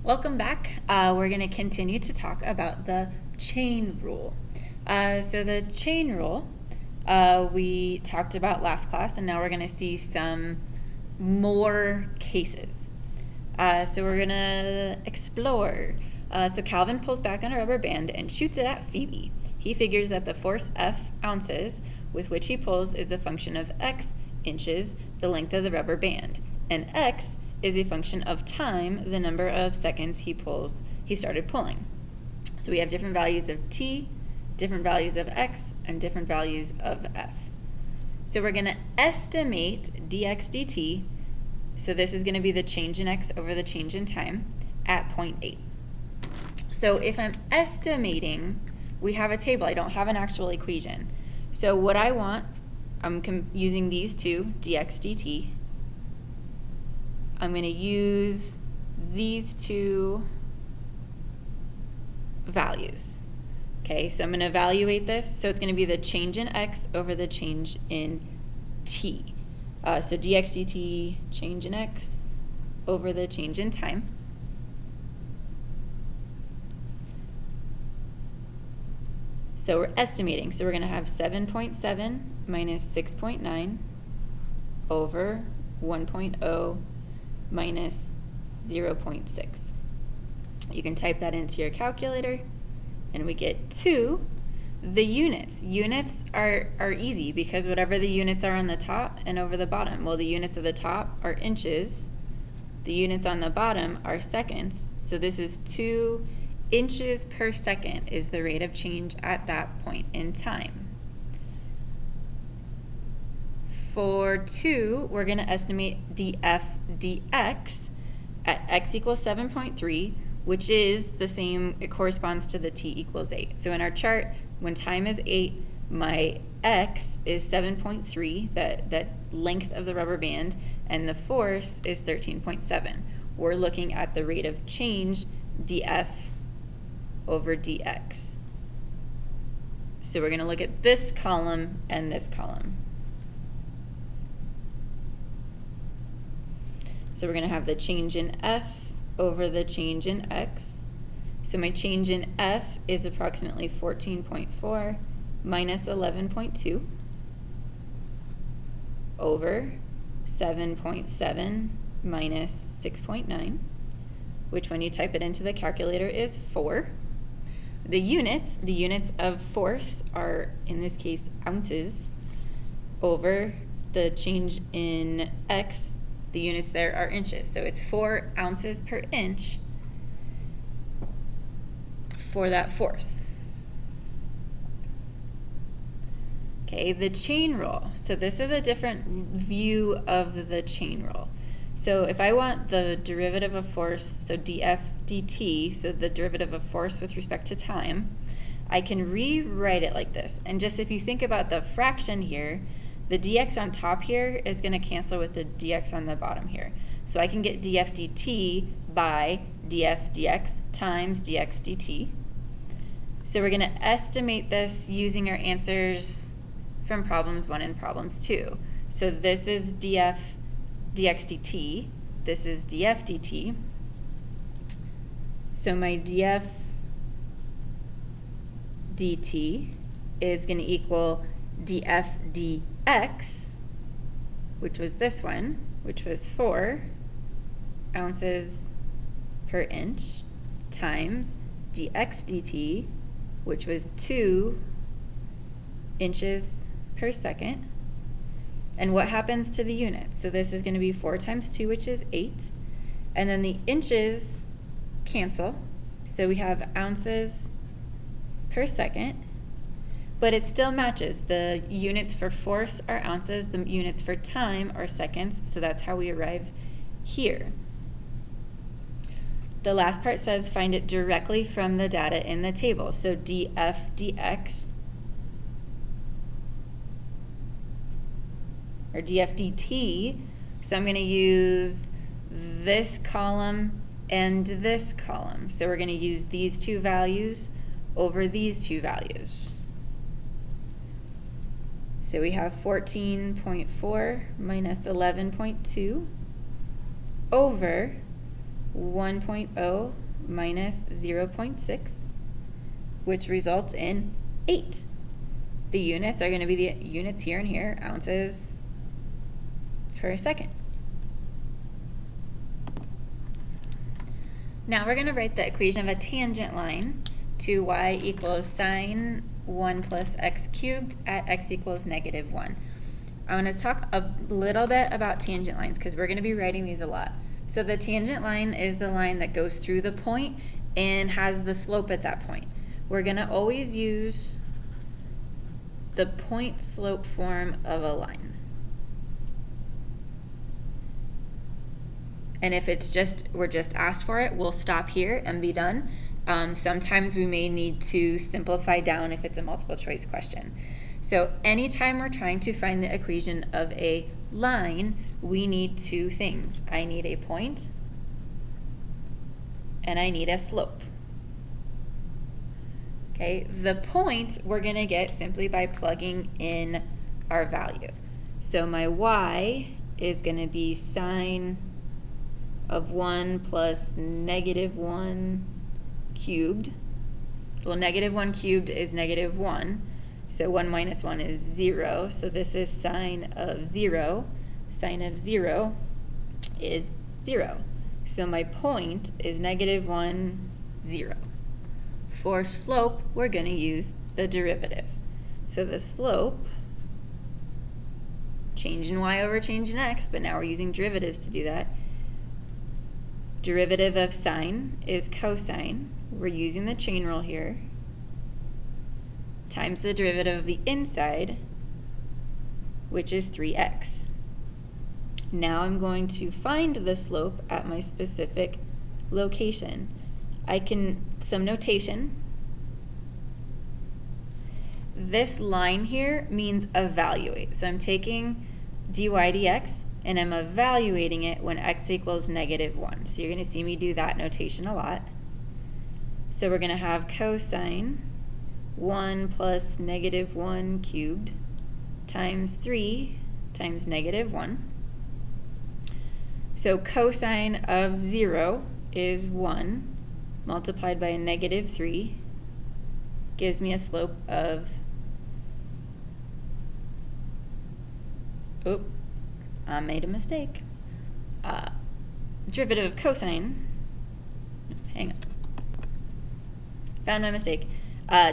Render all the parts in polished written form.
Welcome back. We're going to continue to talk about the chain rule. So the chain rule we talked about last class, and now we're going to see some more cases. So we're going to explore. So Calvin pulls back on a rubber band and shoots it at Phoebe. He figures that the force F ounces with which he pulls is a function of X inches, the length of the rubber band, and X is a function of time, the number of seconds he started pulling. So we have different values of t, different values of x, and different values of f. So we're going to estimate dx dt, so this is going to be the change in x over the change in time, at 0.8. So if I'm estimating, we have a table. I don't have an actual equation. So what I want, I'm using these two, dx dt. I'm going to use these two values. Okay, so I'm going to evaluate this. So it's going to be the change in x over the change in t. So dx dt, change in x over the change in time. So we're estimating. So we're going to have 7.7 minus 6.9 over 1.0 minus 0.6. You can type that into your calculator, and we get 2. The units. Units are easy because whatever the units are on the top and over the bottom. Well, the units of the top are inches. The units on the bottom are seconds. So this is 2 inches per second is the rate of change at that point in time. For 2, we're going to estimate df dx at x equals 7.3, which is the same, it corresponds to the t equals 8. So in our chart, when time is 8, my x is 7.3, that length of the rubber band, and the force is 13.7. We're looking at the rate of change, df over dx. So we're going to look at this column and this column. So we're going to have the change in f over the change in x. So my change in f is approximately 14.4 minus 11.2 over 7.7 minus 6.9, which when you type it into the calculator is 4. The units of force are, in this case, ounces, over the change in x. The units there are inches, so it's 4 ounces per inch for that force. Okay, the chain rule. So this is a different view of the chain rule. So if I want the derivative of force, so df dt, so the derivative of force with respect to time, I can rewrite it like this. And just if you think about the fraction here, the dx on top here is going to cancel with the dx on the bottom here. So I can get df dt by df dx times dx dt. So we're going to estimate this using our answers from problems 1 and problems 2. So this is df dx dt. This is df dt. So my df dt is going to equal df dx, which was this one, which was 4 ounces per inch, times dx dt, which was 2 inches per second. And what happens to the units? So this is going to be 4 times 2, which is 8. And then the inches cancel. So we have ounces per second. But it still matches. The units for force are ounces. The units for time are seconds. So that's how we arrive here. The last part says find it directly from the data in the table. So df dx, or df dt. So I'm going to use this column and this column. So we're going to use these two values over these two values. So we have 14.4 minus 11.2 over 1.0 minus 0.6, which results in 8. The units are going to be the units here and here, ounces per second. Now we're going to write the equation of a tangent line to y equals sine 1 plus x cubed at x equals negative 1. I want to talk a little bit about tangent lines because we're going to be writing these a lot. So the tangent line is the line that goes through the point and has the slope at that point. We're going to always use the point slope form of a line. And if it's we're just asked for it, we'll stop here and be done. Sometimes we may need to simplify down if it's a multiple choice question. So anytime we're trying to find the equation of a line, we need two things. I need a point and I need a slope. Okay, the point we're going to get simply by plugging in our value. So my y is going to be sine of 1 plus negative 1 cubed. Well, negative 1 cubed is negative 1. So 1 minus 1 is 0. So this is sine of 0. Sine of 0 is 0. So my point is negative 1, 0. For slope, we're going to use the derivative. So the slope, change in y over change in x, but now we're using derivatives to do that. Derivative of sine is cosine. We're using the chain rule here. Times the derivative of the inside, which is 3x. Now I'm going to find the slope at my specific location. Some notation. This line here means evaluate. So I'm taking dy dx and I'm evaluating it when x equals negative 1. So you're going to see me do that notation a lot. So we're going to have cosine 1 plus negative 1 cubed times 3 times negative 1. So cosine of 0 is 1 multiplied by a negative 3 gives me a slope of, I made a mistake. Derivative of cosine, hang on, found my mistake.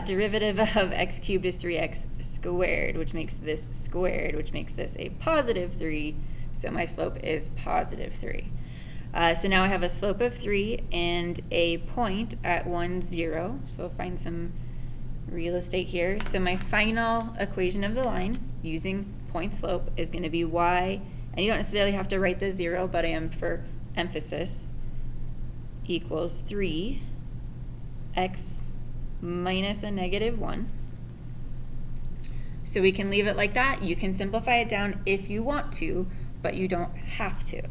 Derivative of x cubed is 3x squared, which makes this squared, which makes this a positive 3, so my slope is positive 3. So now I have a slope of 3 and a point at 1, 0, so I'll find some real estate here. So my final equation of the line using point slope is going to be y, and you don't necessarily have to write the 0, but I am for emphasis, equals 3x minus a negative 1. So we can leave it like that. You can simplify it down if you want to, but you don't have to.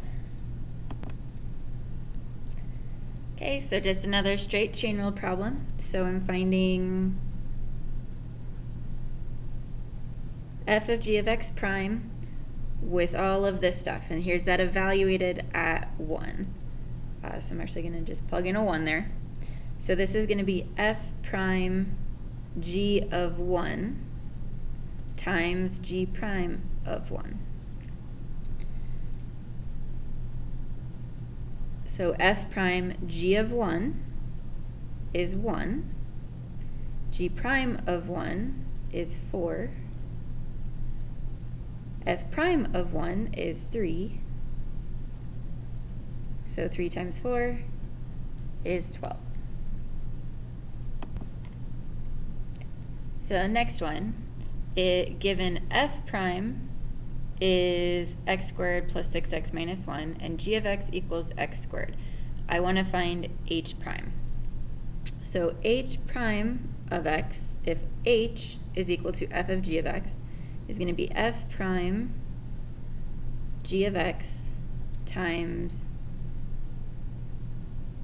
Okay, so just another straight chain rule problem. So I'm finding f of g of x prime with all of this stuff, and here's that evaluated at 1. So I'm actually going to just plug in a 1 there. So this is going to be f prime g of 1 times g prime of 1. So f prime g of 1 is 1. G prime of 1 is 4. F prime of 1 is 3. So 3 times 4 is 12. So the next one, given f prime is x squared plus 6x minus 1, and g of x equals x squared. I want to find h prime. So h prime of x, if h is equal to f of g of x, is going to be f prime g of x times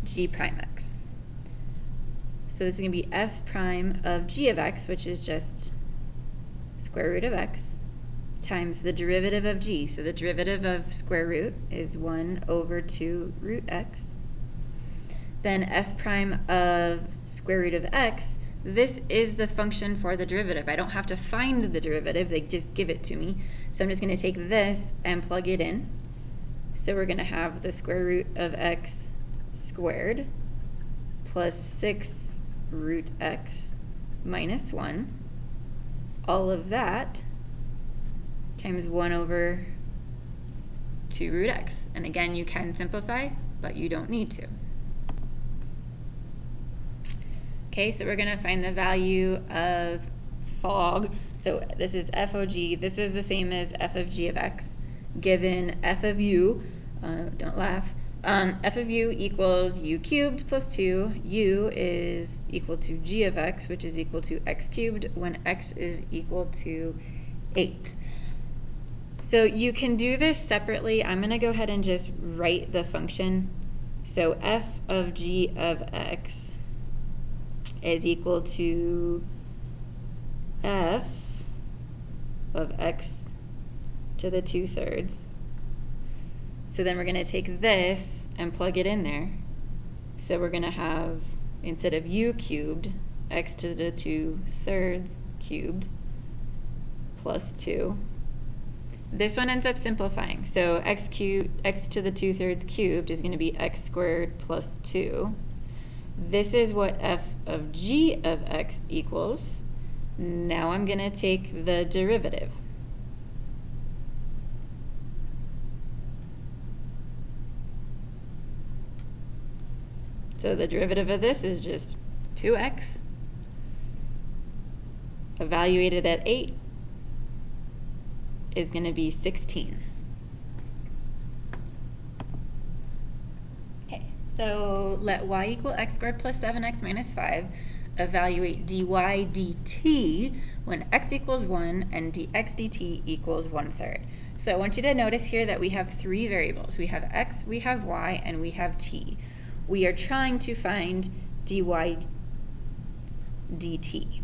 g prime x. So this is going to be f prime of g of x, which is just square root of x, times the derivative of g. So the derivative of square root is 1 over 2 root x. then f prime of square root of x, this is the function for the derivative. I don't have to find the derivative, they just give it to me. So I'm just going to take this and plug it in. So we're going to have the square root of x squared plus 6 root x minus 1. All of that times 1 over 2 root x. And again, you can simplify, but you don't need to. Okay, so we're going to find the value of fog. So this is f of g. This is the same as f of g of x. Given f of u, don't laugh, f of u equals u cubed plus 2. U is equal to g of x, which is equal to x cubed when x is equal to 8. So you can do this separately. I'm going to go ahead and just write the function. So f of g of x is equal to f of x to the 2/3. So then we're going to take this and plug it in there. So we're going to have, instead of u cubed, x to the 2/3 cubed plus 2. This one ends up simplifying. So x to the 2/3 cubed is going to be x squared plus 2. This is what f of g of x equals. Now I'm going to take the derivative. So the derivative of this is just 2x evaluated at 8 is going to be 16. So let y equal x squared plus 7x minus 5. Evaluate dy dt when x equals 1 and dx dt equals 1/3. So I want you to notice here that we have 3 variables. We have x, we have y, and we have t. We are trying to find dy dt.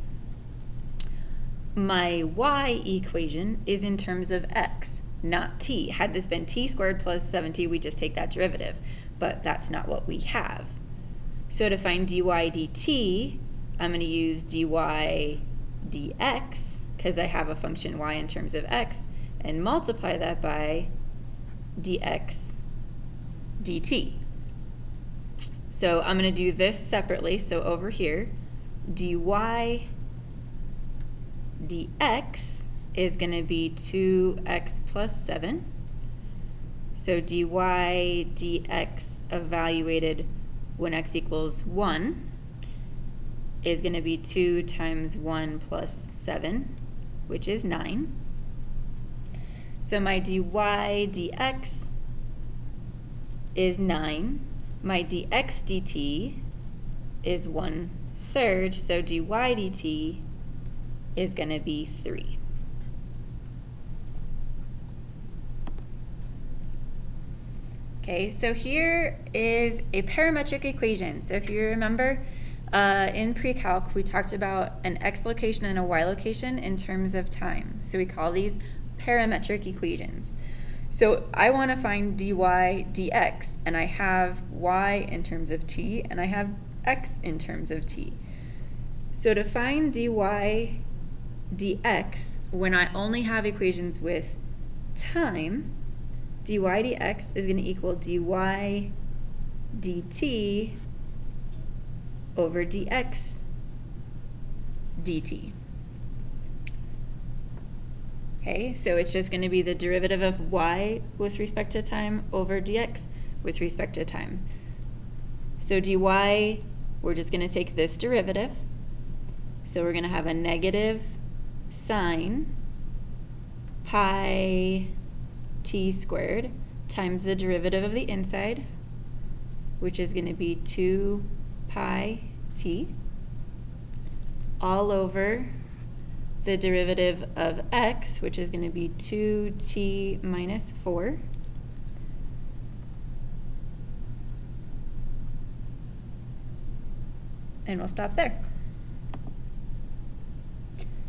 My y equation is in terms of x, not t. Had this been t squared plus 7t, we just take that derivative. But that's not what we have. So to find dy dt, I'm going to use dy dx, because I have a function y in terms of x, and multiply that by dx dt. So I'm going to do this separately. So over here, dy dx is going to be 2x plus 7. So dy dx evaluated when x equals 1 is going to be 2 times 1 plus 7, which is 9. So my dy dx is 9. My dx dt is 1/3, so dy dt is going to be 3. Okay, so here is a parametric equation. So if you remember, in pre-calc, we talked about an x location and a y location in terms of time. So we call these parametric equations. So I want to find dy dx, and I have y in terms of t, and I have x in terms of t. So to find dy dx, when I only have equations with time, dy dx is going to equal dy dt over dx dt. Okay, so it's just going to be the derivative of y with respect to time over dx with respect to time. So dy, we're just going to take this derivative. So we're going to have a negative sine pi t squared times the derivative of the inside, which is going to be 2 pi t, all over the derivative of x, which is going to be 2t minus 4. And we'll stop there.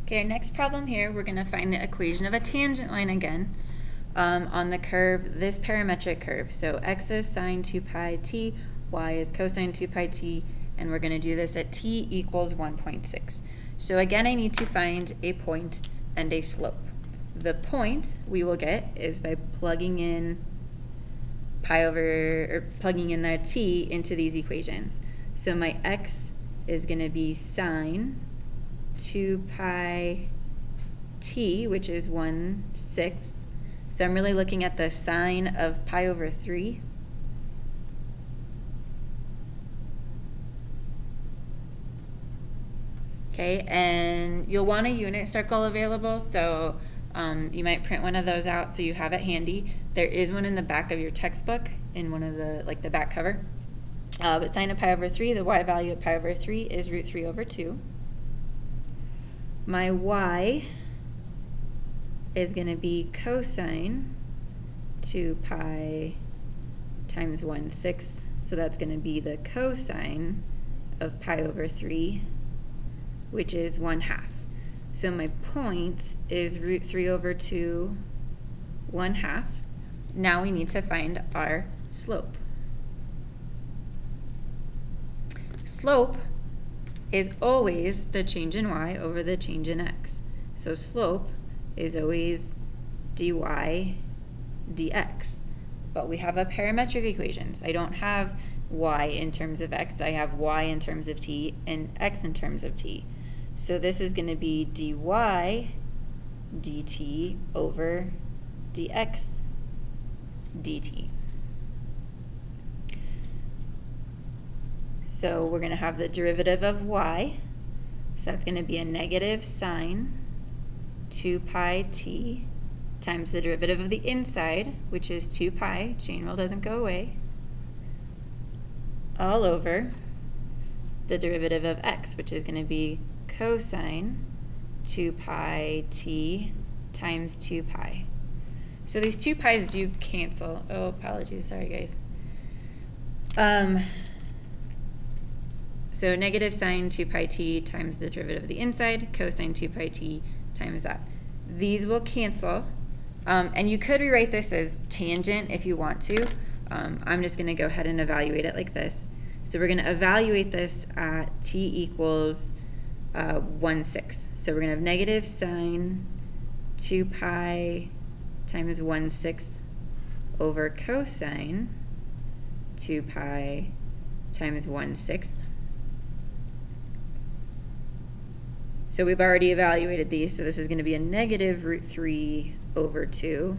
Okay, our next problem here, we're going to find the equation of a tangent line again on the curve, this parametric curve. So x is sine 2 pi t, y is cosine 2 pi t, and we're going to do this at t equals 1.6. So again, I need to find a point and a slope. The point we will get is by plugging in plugging in the t into these equations. So my x is going to be sine 2 pi t, which is 1/6. So I'm really looking at the sine of pi over 3. Okay, and you'll want a unit circle available, so you might print one of those out so you have it handy. There is one in the back of your textbook in one of the, like the back cover. But sine of pi over 3, the y value of pi over 3 is root 3 over 2. My y is going to be cosine 2 pi times 1/6. So that's going to be the cosine of pi over 3, which is 1/2. So my point is root 3 over 2, 1/2. Now we need to find our slope. Slope is always the change in y over the change in x. So slope is always dy dx. But we have a parametric equation. So I don't have y in terms of x, I have y in terms of t and x in terms of t. So this is going to be dy dt over dx dt. So we're going to have the derivative of y. So that's going to be a negative sine 2 pi t times the derivative of the inside, which is 2 pi, chain rule doesn't go away, all over the derivative of x, which is going to be cosine 2 pi t times 2 pi. So these 2 pi's do cancel. Oh, apologies, sorry guys. So negative sine 2 pi t times the derivative of the inside, cosine 2 pi t times that. These will cancel. And you could rewrite this as tangent if you want to. I'm just going to go ahead and evaluate it like this. So we're going to evaluate this at t equals 1/6. So we're going to have negative sine 2 pi times 1/6 over cosine 2 pi times 1/6. So we've already evaluated these, so this is going to be a negative root 3 over 2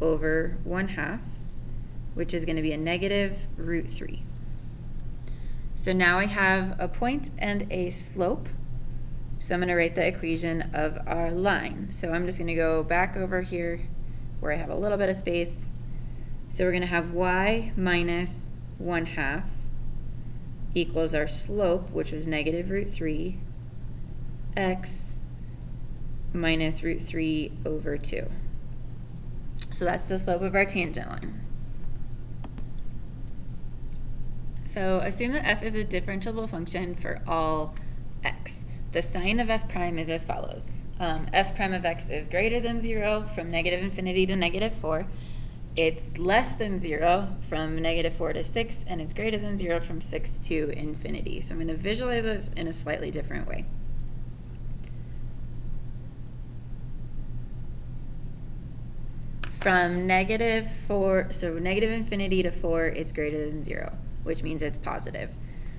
over 1/2, which is going to be a negative root 3. So now I have a point and a slope. So I'm going to write the equation of our line. So I'm just going to go back over here where I have a little bit of space. So we're going to have y minus 1/2 equals our slope, which was negative root 3, x minus root 3 over 2. So that's the slope of our tangent line. So assume that f is a differentiable function for all x. The sine of f prime is as follows. F prime of x is greater than 0 from negative infinity to negative 4. It's less than 0 from negative 4 to 6, and it's greater than 0 from 6 to infinity. So I'm going to visualize this in a slightly different way. From negative 4, so negative infinity to 4, it's greater than 0, which means it's positive.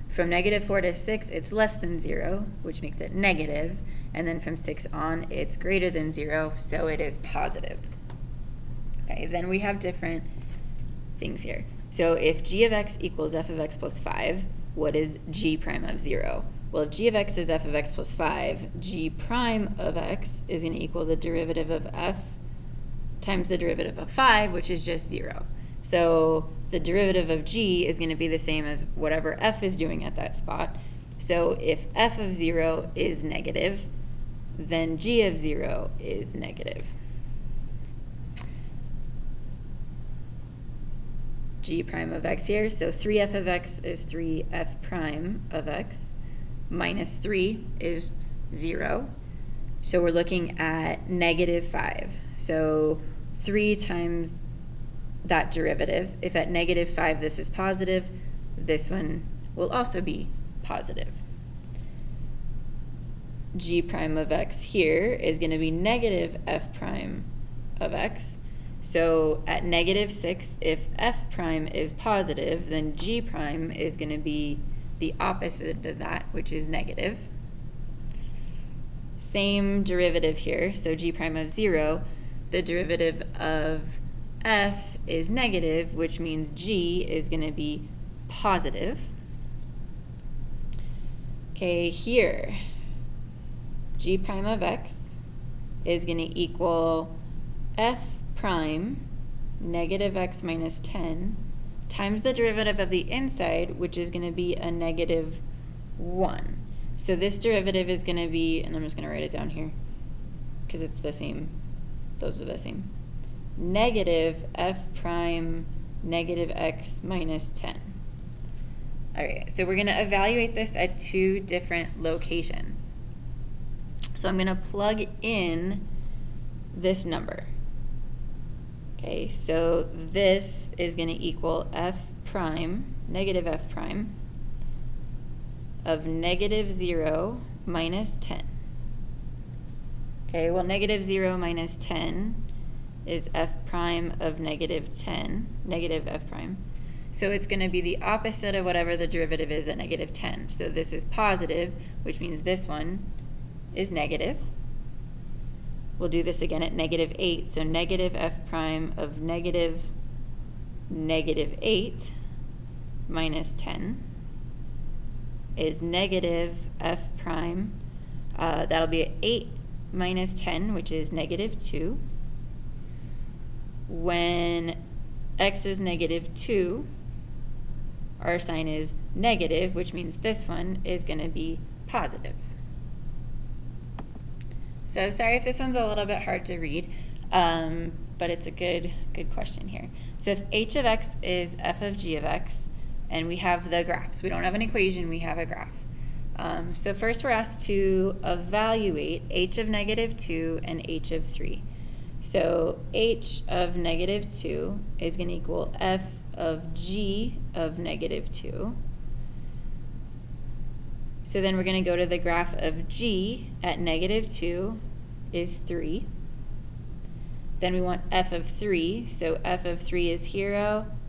From negative 4 to 6, it's less than 0, which makes it negative. And then from 6 on, it's greater than 0, so it is positive. Okay, then we have different things here. So if g of x equals f of x plus 5, what is g prime of 0? Well, if g of x is f of x plus 5, g prime of x is going to equal the derivative of f times the derivative of 5, which is just 0. So the derivative of g is going to be the same as whatever f is doing at that spot. So if f of 0 is negative, then g of 0 is negative. G prime of x here, so 3f of x is 3f prime of x, minus 3 is 0. So we're looking at negative 5. So 3 times that derivative. If at negative 5 this is positive, this one will also be positive. G prime of x here is going to be negative f prime of x. So at negative 6, if f prime is positive, then g prime is going to be the opposite of that, which is negative. Same derivative here, so g prime of 0, the derivative of f is negative, which means g is going to be positive. Okay, here, g prime of x is going to equal f prime negative x minus 10 times the derivative of the inside, which is going to be a negative 1. So this derivative is going to be, and I'm just going to write it down here because it's the same, those are the same, negative f prime negative x minus 10. All right, so we're going to evaluate this at 2 different locations. So I'm going to plug in this number. Okay, so this is going to equal f prime, negative f prime, of negative 0 minus 10. Okay, well, negative 0 minus 10 is f prime of negative 10, negative f prime. So it's going to be the opposite of whatever the derivative is at negative 10. So this is positive, which means this one is negative. We'll do this again at negative 8. So negative f prime of negative 8 minus 10 is negative f prime. That'll be 8 minus 10, which is negative 2. When x is negative 2, our sign is negative, which means this one is going to be positive. So sorry if this one's a little bit hard to read, but it's a good question here. So if h of x is f of g of x, and we have the graphs, we don't have an equation, we have a graph. So first we're asked to evaluate h of negative 2 and h of 3. So h of negative 2 is going to equal f of g of negative 2. So then we're going to go to the graph of g at negative 2 is 3. Then we want f of 3, so f of 3 is here.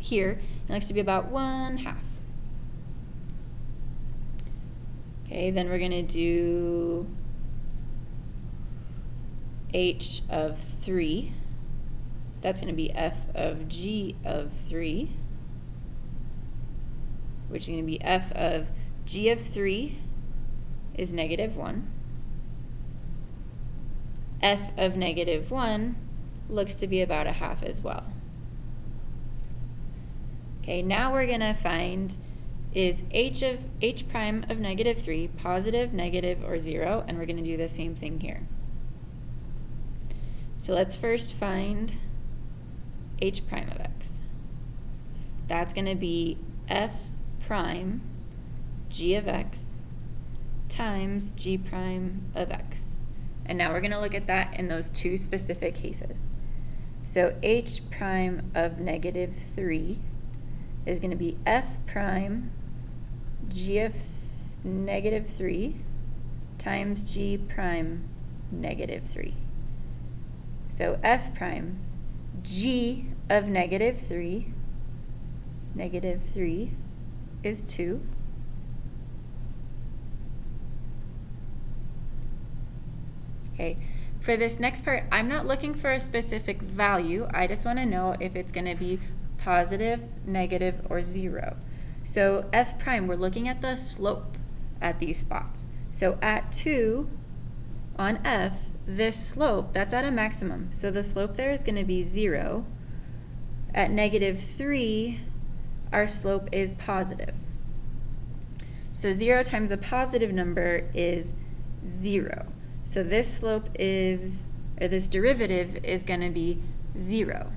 It looks to be about 1/2. Okay, then we're going to do h of 3. That's going to be f of g of 3, which is going to be f of g of 3 is negative 1. F of negative 1 looks to be about 1/2 as well. Okay, now we're going to find, is h prime of negative 3 positive, negative, or 0? And we're going to do the same thing here. So let's first find h prime of x. That's going to be f prime g of x times g prime of x. And now we're going to look at that in those 2 specific cases. So h prime of negative 3 is going to be f prime g of negative 3 times g prime negative 3. So f prime g of negative 3 is 2. Okay, for this next part, I'm not looking for a specific value. I just want to know if it's going to be positive, negative, or 0. So f prime, we're looking at the slope at these spots. So at 2 on f, this slope, that's at a maximum. So the slope there is going to be 0. At negative 3, our slope is positive. So 0 times a positive number is 0. So this slope is, or this derivative is going to be 0.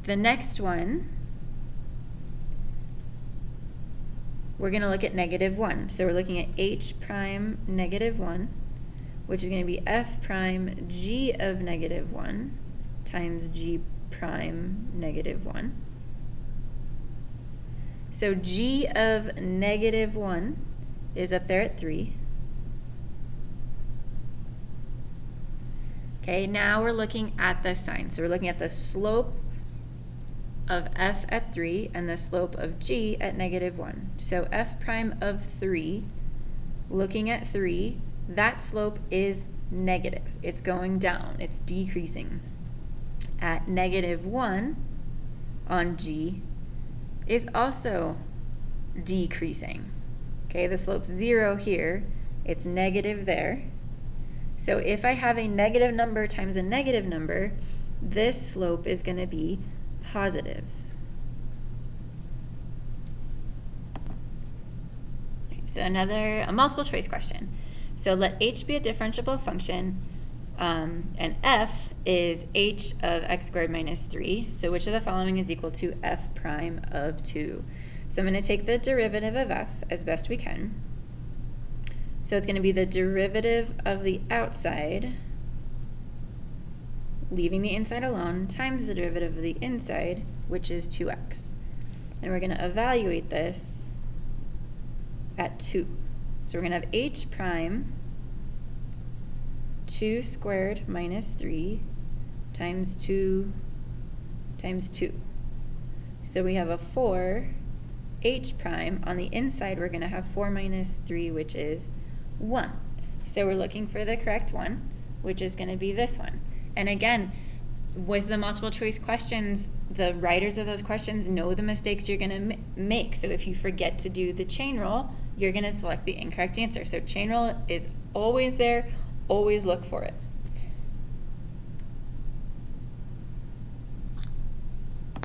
The next one, we're going to look at negative 1. So we're looking at h prime negative 1, which is going to be f prime g of negative 1 times g prime negative 1. So g of negative 1 is up there at 3. Okay, now we're looking at the sine. So we're looking at the slope of f at 3 and the slope of g at negative 1. So f prime of 3, looking at 3, that slope is negative. It's going down. It's decreasing. At negative 1 on g is also decreasing. Okay, the slope's 0 here. It's negative there. So if I have a negative number times a negative number, this slope is going to be positive. So a multiple choice question. So let h be a differentiable function, and f is h of x squared minus 3. So which of the following is equal to f prime of 2? So I'm going to take the derivative of f as best we can. So it's going to be the derivative of the outside, leaving the inside alone, times the derivative of the inside, which is 2x. And we're going to evaluate this at 2. So we're going to have h prime 2 squared minus 3 times 2 times 2. So we have a 4 h prime. On the inside, we're going to have 4 minus 3, which is 1. So we're looking for the correct one, which is going to be this one. And again, with the multiple choice questions, the writers of those questions know the mistakes you're going to make. So if you forget to do the chain rule, you're going to select the incorrect answer. So chain rule is always there. Always look for it.